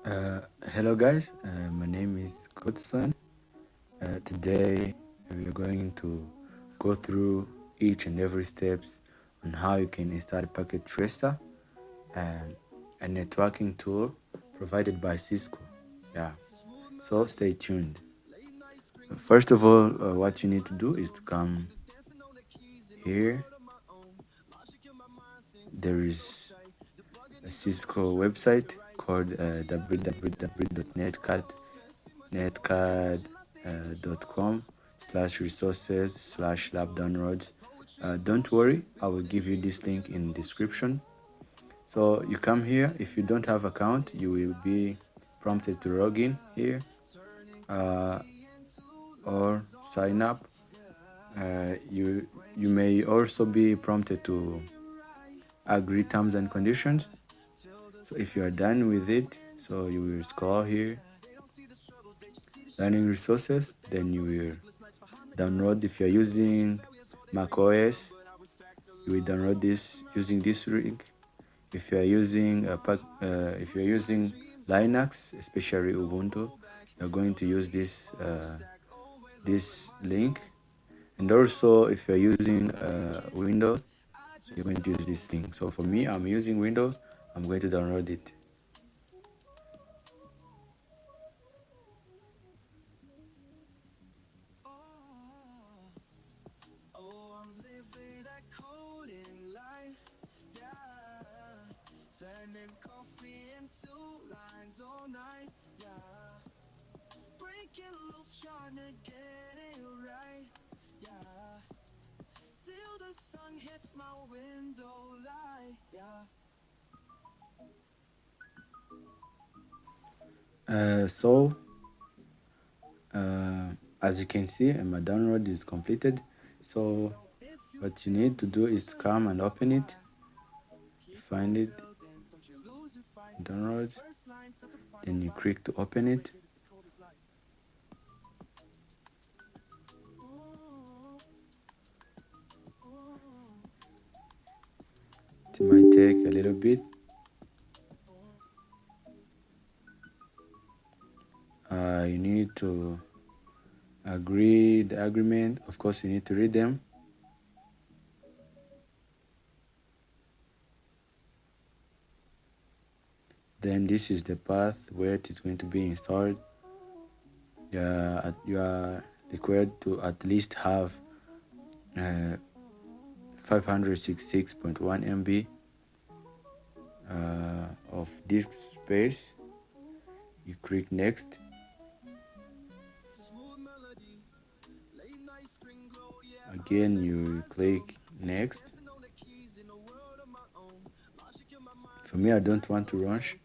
Hello guys, my name is Godson. Today we are going to go through each and every steps on how you can install Packet Tracer, um, a networking tool provided by Cisco. Yeah, so stay tuned. First of all, what you need to do is to come here. There is a Cisco website called www.netcad.com/resources/lab downloads. Don't worry, I will give you this link in description. So you come here. If you don't have account, you will be prompted to log in here uh, or sign up. You may also be prompted to agree terms and conditions. So if you are done with it, so you will scroll here, learning resources, then you will download. If you're using Mac OS, you will download this using this link. If you are using if you are using Linux, especially Ubuntu, you're going to use this link. And also, if you're using Windows, you're going to use this link. So for me, I'm using Windows. I'm going to download it. Turning coffee into lines all night, yeah. Breaking loose, trying to get it right, yeah. Till the sun hits my window light, yeah. So as you can see, my download is completed. So what you need to do is to come and open it. You find it, download, then you click to open it. It might take a little bit. You need to agree the agreement. Of course, you need to read them. Then this is the path where it is going to be installed. You are required to at least have 566.1 MB of disk space. You click next. Again, you click next. For me, I don't want to rush.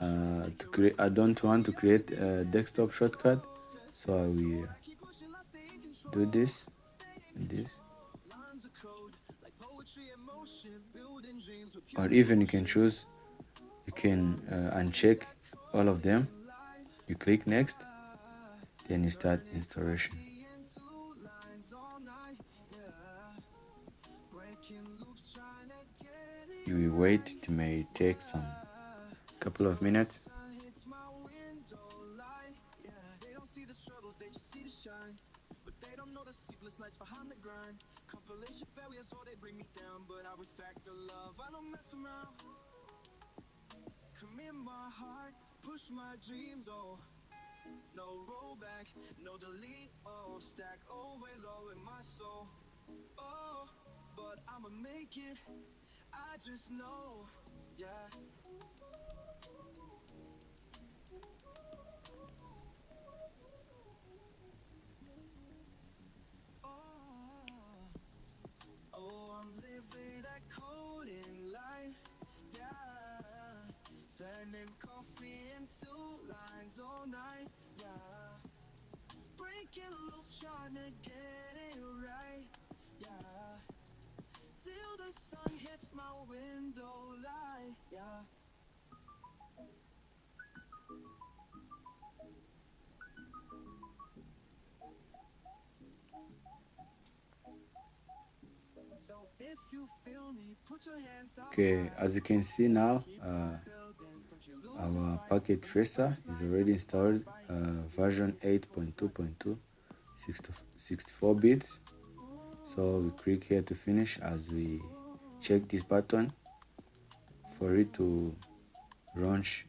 I don't want to create a desktop shortcut, so I will do this and this. Or even you can choose, you can uncheck all of them. You click next, then you start installation. You will wait, it may take some couple of minutes. But they don't know the sleepless nights behind the grind. Compilation failures, so they bring me down. But I refactor love, I don't mess around. Come in my heart, push my dreams, oh. No rollback, no delete, oh. Stack overload in my soul, oh. But I'ma make it, I just know, yeah. Oh, I'm living that coding life, yeah. Turning coffee into lines all night, yeah. Breaking loose, trying to get it right, yeah. Till the sun hits my window light, yeah. So if you feel me, put your hands up. Okay, as you can see now, Our packet tracer is already installed, version 8.2.2, 64 bits. So we click here to finish as we check this button for it to launch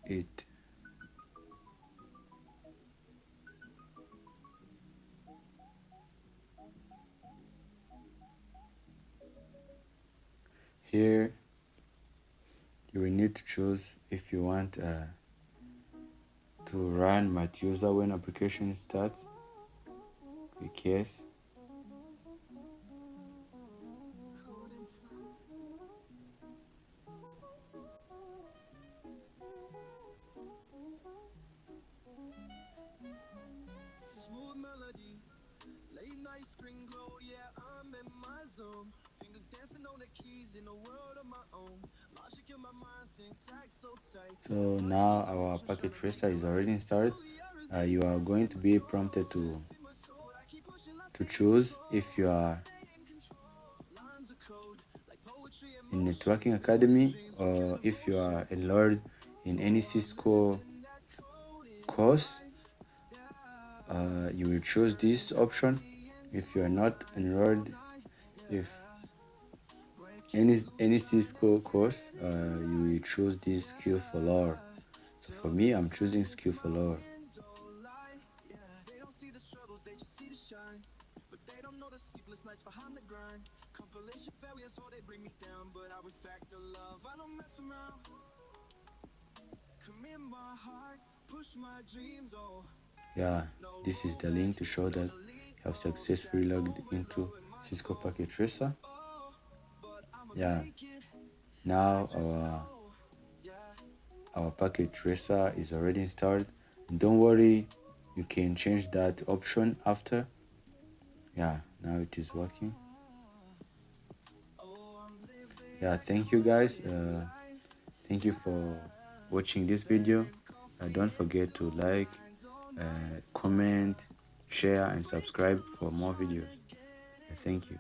it. Here you will need to choose if you want to run multi-user when application starts. Click yes. Smooth melody, late night screen glow, yeah, I'm in my zone. Fingers dancing on the keys in a world of my own. Logic in my mind, syntax so tight. So now our packet tracer is already installed. You are going to be prompted to choose if you are in networking academy or if you are enrolled in any Cisco course. You will choose this option. If you are not enrolled, if any Cisco course, you will choose this skill for lore. So for me, I'm choosing skill for lore. They don't see the struggles, they just see the shine. But they don't know the sleepless nights behind the grind. Compilation failures, so they bring me down. But I refactor love, I don't mess around. Come in my heart, push my dreams, oh. Yeah, this is the link to show that you have successfully logged into Cisco Packet Tracer. Yeah, now our packet tracer is already installed. And don't worry, you can change that option after. Yeah, now it is working. Yeah, thank you guys. Thank you for watching this video. Don't forget to like, comment, share, and subscribe for more videos. Thank you.